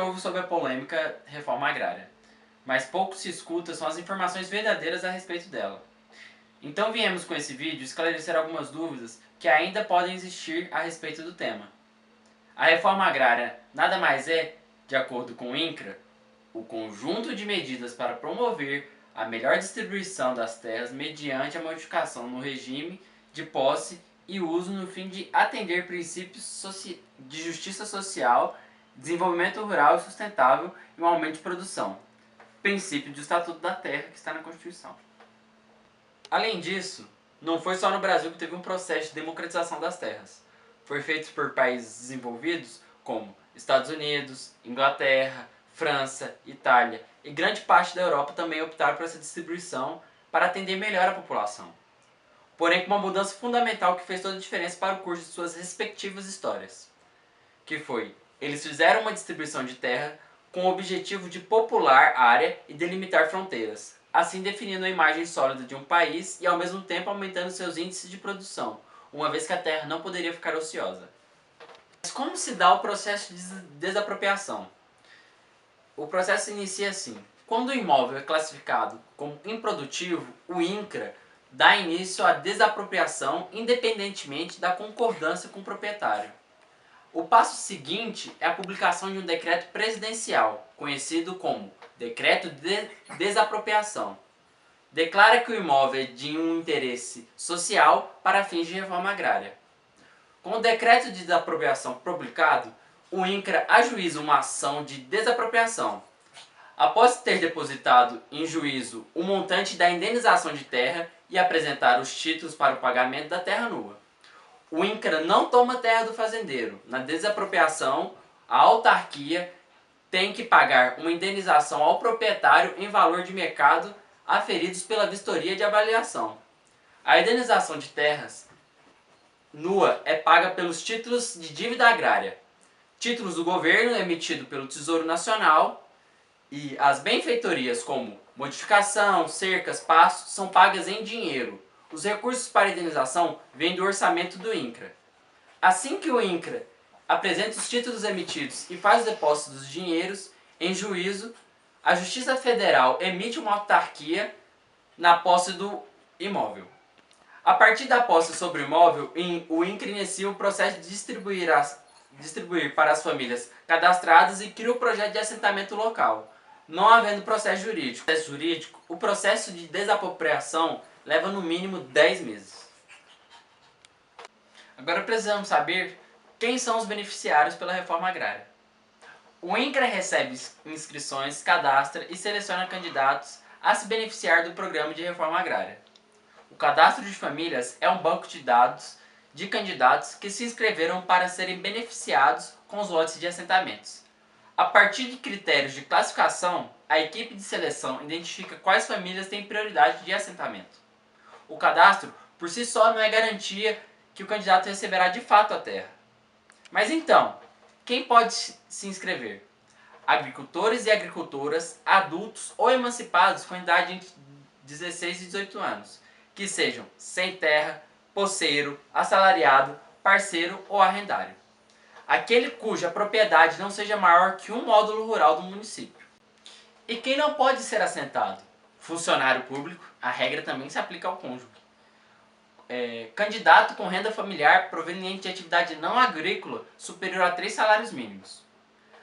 ouve sobre a polêmica reforma agrária, mas pouco se escuta são as informações verdadeiras a respeito dela. Então viemos com esse vídeo esclarecer algumas dúvidas que ainda podem existir a respeito do tema. A reforma agrária nada mais é, de acordo com o INCRA, o conjunto de medidas para promover a melhor distribuição das terras mediante a modificação no regime de posse e uso no fim de atender princípios de justiça social, desenvolvimento rural e sustentável e um aumento de produção. Princípio do Estatuto da Terra que está na Constituição. Além disso, não foi só no Brasil que teve um processo de democratização das terras. Foi feito por países desenvolvidos como Estados Unidos, Inglaterra, França, Itália e grande parte da Europa também optaram por essa distribuição para atender melhor a população. Porém, com uma mudança fundamental que fez toda a diferença para o curso de suas respectivas histórias. Que foi, eles fizeram uma distribuição de terra com o objetivo de popular a área e delimitar fronteiras, assim definindo a imagem sólida de um país e ao mesmo tempo aumentando seus índices de produção, uma vez que a terra não poderia ficar ociosa. Mas como se dá o processo de desapropriação? O processo se inicia assim. Quando o imóvel é classificado como improdutivo, o INCRA dá início à desapropriação independentemente da concordância com o proprietário. O passo seguinte é a publicação de um decreto presidencial, conhecido como Decreto de Desapropriação. Declara que o imóvel é de um interesse social para fins de reforma agrária. Com o decreto de desapropriação publicado, o INCRA ajuiza uma ação de desapropriação. Após ter depositado em juízo o montante da indenização de terra e apresentar os títulos para o pagamento da terra nua. O INCRA não toma terra do fazendeiro. Na desapropriação, a autarquia tem que pagar uma indenização ao proprietário em valor de mercado aferidos pela vistoria de avaliação. A indenização de terras nua é paga pelos títulos de dívida agrária, títulos do governo emitido pelo Tesouro Nacional e as benfeitorias como modificação, cercas, pastos são pagas em dinheiro. Os recursos para indenização vêm do orçamento do INCRA. Assim que o INCRA apresenta os títulos emitidos e faz os depósitos dos dinheiros, em juízo, a Justiça Federal emite uma autarquia na posse do imóvel. A partir da posse sobre o imóvel, o INCRA inicia o processo de distribuir para as famílias cadastradas e cria o projeto de assentamento local, não havendo processo jurídico. O processo de desapropriação leva no mínimo 10 meses. Agora precisamos saber quem são os beneficiários pela reforma agrária. O INCRA recebe inscrições, cadastra e seleciona candidatos a se beneficiar do programa de reforma agrária. O cadastro de famílias é um banco de dados de candidatos que se inscreveram para serem beneficiados com os lotes de assentamentos. A partir de critérios de classificação, a equipe de seleção identifica quais famílias têm prioridade de assentamento. O cadastro, por si só, não é garantia que o candidato receberá de fato a terra. Mas então, quem pode se inscrever? Agricultores e agricultoras, adultos ou emancipados com idade entre 16 e 18 anos, que sejam sem terra, posseiro, assalariado, parceiro ou arrendário. Aquele cuja propriedade não seja maior que um módulo rural do município. E quem não pode ser assentado? Funcionário público, a regra também se aplica ao cônjuge. Candidato com renda familiar proveniente de atividade não agrícola superior a 3 salários mínimos.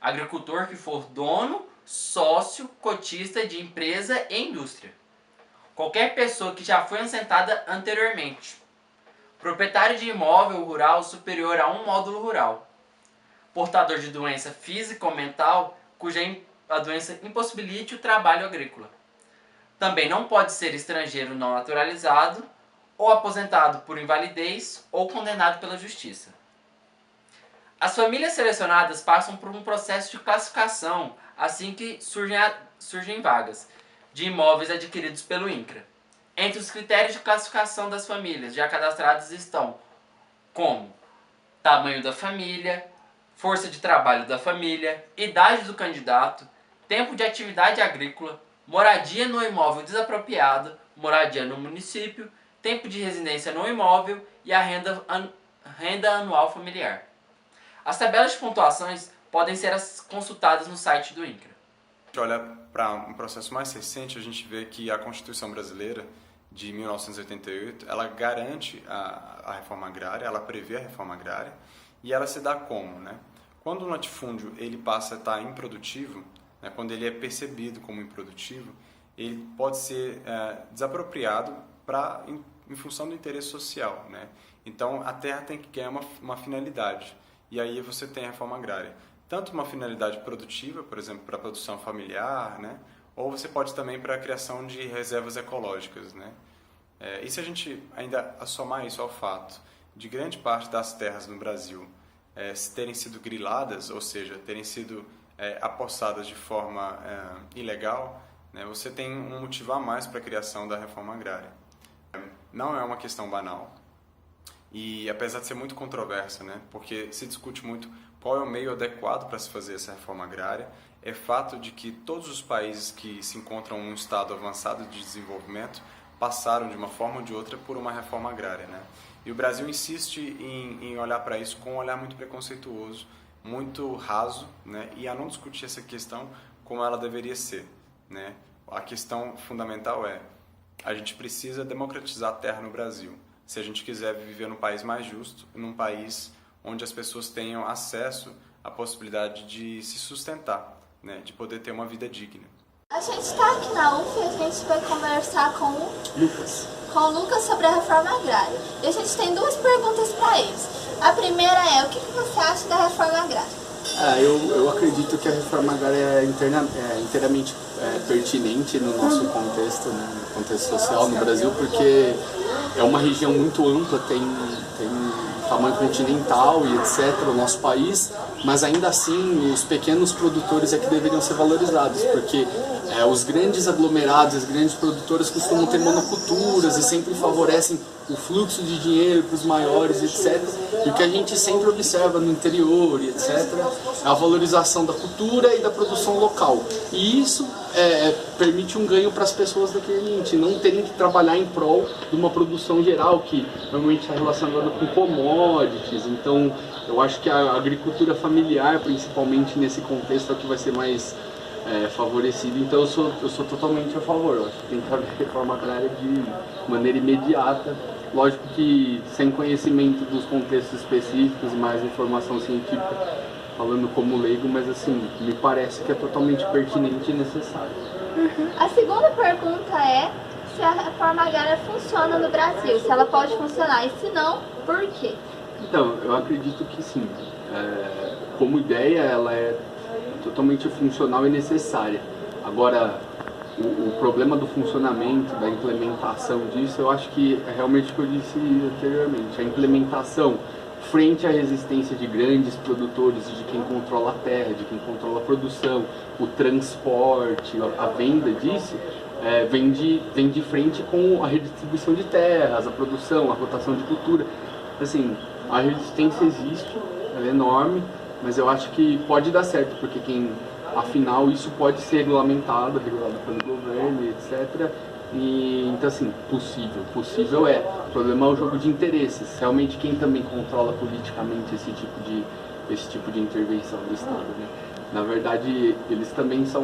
Agricultor que for dono, sócio, cotista de empresa e indústria. Qualquer pessoa que já foi assentada anteriormente. Proprietário de imóvel rural superior a um módulo rural. Portador de doença física ou mental cuja a doença impossibilite o trabalho agrícola. Também não pode ser estrangeiro não naturalizado, ou aposentado por invalidez, ou condenado pela justiça. As famílias selecionadas passam por um processo de classificação assim que surgem vagas de imóveis adquiridos pelo INCRA. Entre os critérios de classificação das famílias já cadastradas estão como tamanho da família, força de trabalho da família, idade do candidato, tempo de atividade agrícola, moradia no imóvel desapropriado, moradia no município, tempo de residência no imóvel e a renda anual familiar. As tabelas de pontuações podem ser consultadas no site do INCRA. Se a gente olha para um processo mais recente, a gente vê que a Constituição brasileira de 1988, ela garante a reforma agrária, ela prevê a reforma agrária, e ela se dá como, né? Quando o latifúndio ele passa a estar improdutivo, né, quando ele é percebido como improdutivo, ele pode ser desapropriado em função do interesse social, né? Então, a terra tem que ganhar uma finalidade, e aí você tem a reforma agrária. Tanto uma finalidade produtiva, por exemplo, para a produção familiar, né? Ou você pode também para a criação de reservas ecológicas, né? E se a gente ainda somar isso ao fato de grande parte das terras no Brasil terem sido griladas, ou seja, terem sido apossadas de forma ilegal, né? Você tem um motivo a mais para a criação da reforma agrária. Não é uma questão banal, e apesar de ser muito controversa, né? Porque se discute muito qual é o meio adequado para se fazer essa reforma agrária, é fato de que todos os países que se encontram em um estado avançado de desenvolvimento passaram de uma forma ou de outra por uma reforma agrária, né? E o Brasil insiste em olhar para isso com um olhar muito preconceituoso, muito raso, né? E a não discutir essa questão como ela deveria ser, né? A questão fundamental é: a gente precisa democratizar a terra no Brasil, se a gente quiser viver num país mais justo, num país onde as pessoas tenham acesso à possibilidade de se sustentar, né, de poder ter uma vida digna. A gente está aqui na UF e a gente vai conversar com o Lucas sobre a reforma agrária. E a gente tem duas perguntas para eles. A primeira é: o que você acha da reforma agrária? Eu acredito que a reforma agrária é inteiramente pertinente no nosso contexto, né, no contexto social no Brasil, porque é uma região muito ampla, tem tamanho continental e etc, o nosso país, mas ainda assim os pequenos produtores é que deveriam ser valorizados, porque os grandes aglomerados, as grandes produtoras costumam ter monoculturas e sempre favorecem o fluxo de dinheiro para os maiores, etc. E o que a gente sempre observa no interior e etc é a valorização da cultura e da produção local. E isso permite um ganho para as pessoas daquele ambiente, não terem que trabalhar em prol de uma produção geral que normalmente está relacionada com commodities. Então, eu acho que a agricultura familiar, principalmente nesse contexto, é o que vai ser mais favorecido. Então, eu sou totalmente a favor. Eu acho que tem que haver reforma agrária de maneira imediata. Lógico que sem conhecimento dos contextos específicos e mais informação científica, falando como leigo, mas assim, me parece que é totalmente pertinente e necessário. A segunda pergunta é se a reforma agrária funciona no Brasil, se ela pode funcionar, e se não, por quê? Então, eu acredito que sim. Como ideia, ela é totalmente funcional e necessária. Agora, o problema do funcionamento, da implementação disso, eu acho que é realmente o que eu disse anteriormente. A implementação frente à resistência de grandes produtores, de quem controla a terra, de quem controla a produção, o transporte, a venda disso, vem de frente com a redistribuição de terras, a produção, a rotação de cultura. Assim, a resistência existe, ela é enorme, mas eu acho que pode dar certo, porque afinal isso pode ser regulado pelo governo, etc. Então assim, possível é. O problema é o jogo de interesses. Realmente quem também controla politicamente esse tipo de intervenção do Estado, né? Na verdade, eles também são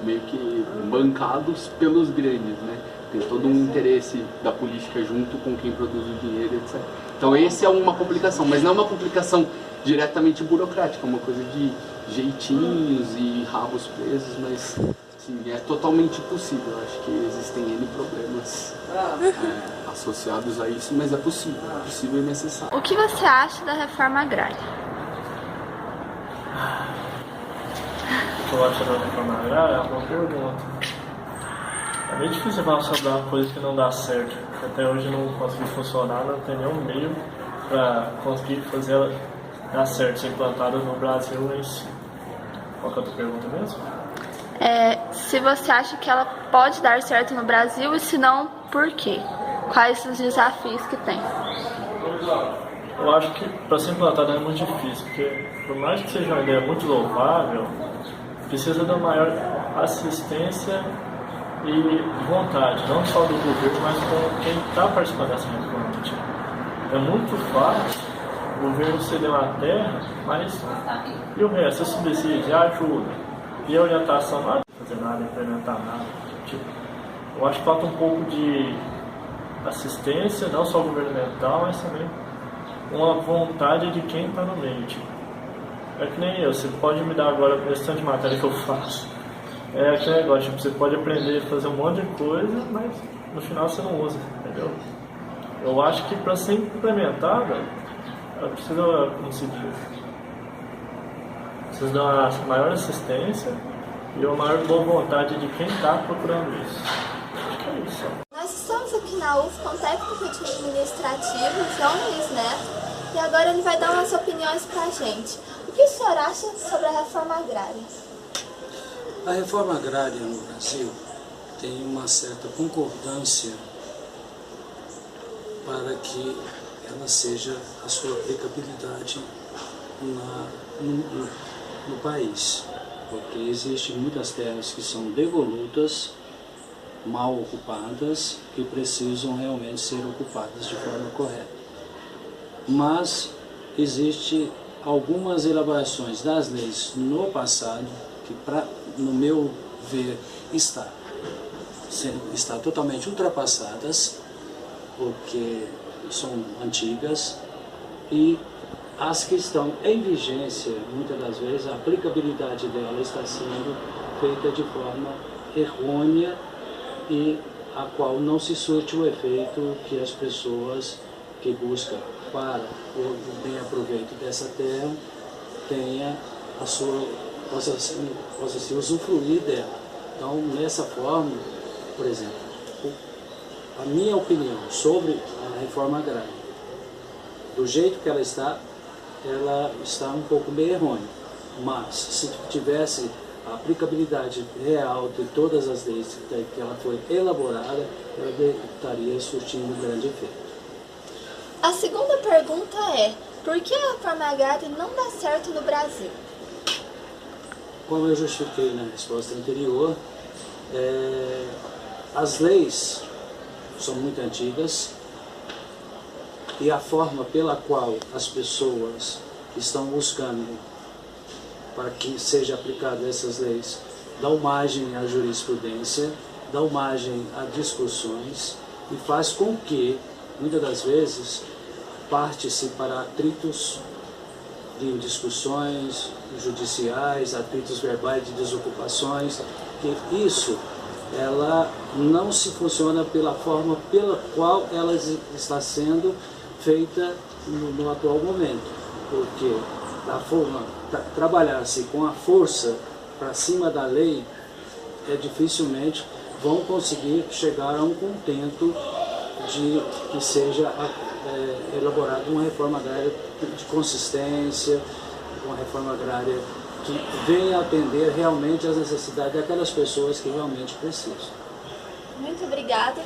meio que bancados pelos grandes, né? Tem todo um interesse da política junto com quem produz o dinheiro, etc. Então essa é uma complicação, mas não é uma complicação diretamente burocrática, é uma coisa de jeitinhos e rabos presos, mas sim, é totalmente possível. Eu acho que existem N problemas associados a isso, mas é possível e necessário. O que você acha da reforma agrária? O que eu acho da reforma agrária é uma boa pergunta. É bem difícil falar sobre uma coisa que não dá certo, porque até hoje não conseguiu funcionar, não tem nenhum meio para conseguir fazer ela dar certo, ser implantada no Brasil em si. Qual que é a tua pergunta mesmo? Se você acha que ela pode dar certo no Brasil e se não, por quê? Quais os desafios que tem? Eu acho que para ser implantada é muito difícil, porque por mais que seja uma ideia muito louvável, precisa da maior assistência e vontade, não só do governo, mas com quem está participando dessa reforma. É muito fácil o governo cedeu a terra, mas e o resto? A subsídio, a ajuda e a orientação, não adianta fazer nada, implementar nada. Tipo, eu acho que falta um pouco de assistência, não só governamental, mas também uma vontade de quem está no meio. Tipo, é que nem eu, você pode me dar agora a questão de matéria que eu faço. É aquele negócio, tipo, você pode aprender a fazer um monte de coisa, mas no final você não usa, entendeu? Eu acho que para ser implementada, precisa, como se diz, precisa dar uma maior assistência e uma maior boa vontade de quem está procurando isso. Acho que é isso. Nós estamos aqui na UF com o técnico administrativo, João Luiz Neto, e agora ele vai dar umas opiniões pra gente. O que o senhor acha sobre a reforma agrária? A reforma agrária no Brasil tem uma certa concordância para que ela seja a sua aplicabilidade no país, porque existem muitas terras que são devolutas, mal ocupadas, que precisam realmente ser ocupadas de forma correta. Mas existe algumas elaborações das leis no passado que, no meu ver, está totalmente ultrapassadas, porque são antigas, e as que estão em vigência, muitas das vezes, a aplicabilidade dela está sendo feita de forma errônea e a qual não se surte o efeito que as pessoas que buscam para o bem aproveito dessa terra tenha a sua, possa se usufruir dela. Então, nessa forma, por exemplo, a minha opinião sobre a reforma agrária, do jeito que ela está um pouco meio errônea, mas se tivesse a aplicabilidade real de todas as leis que ela foi elaborada, ela estaria surtindo um grande efeito. A segunda pergunta é, por que a reforma agrária não dá certo no Brasil? Como eu justifiquei na resposta anterior, as leis são muito antigas e a forma pela qual as pessoas estão buscando para que seja aplicada essas leis dão margem à jurisprudência, dão margem a discussões e faz com que, muitas das vezes, parte-se para atritos de discussões judiciais, atritos verbais de desocupações, que isso ela não se funciona pela forma pela qual ela está sendo feita no atual momento, porque da forma trabalhar-se com a força para cima da lei, dificilmente vão conseguir chegar a um contento de que seja elaborada uma reforma agrária de consistência, uma reforma agrária que venha atender realmente às necessidades daquelas pessoas que realmente precisam. Muito obrigada.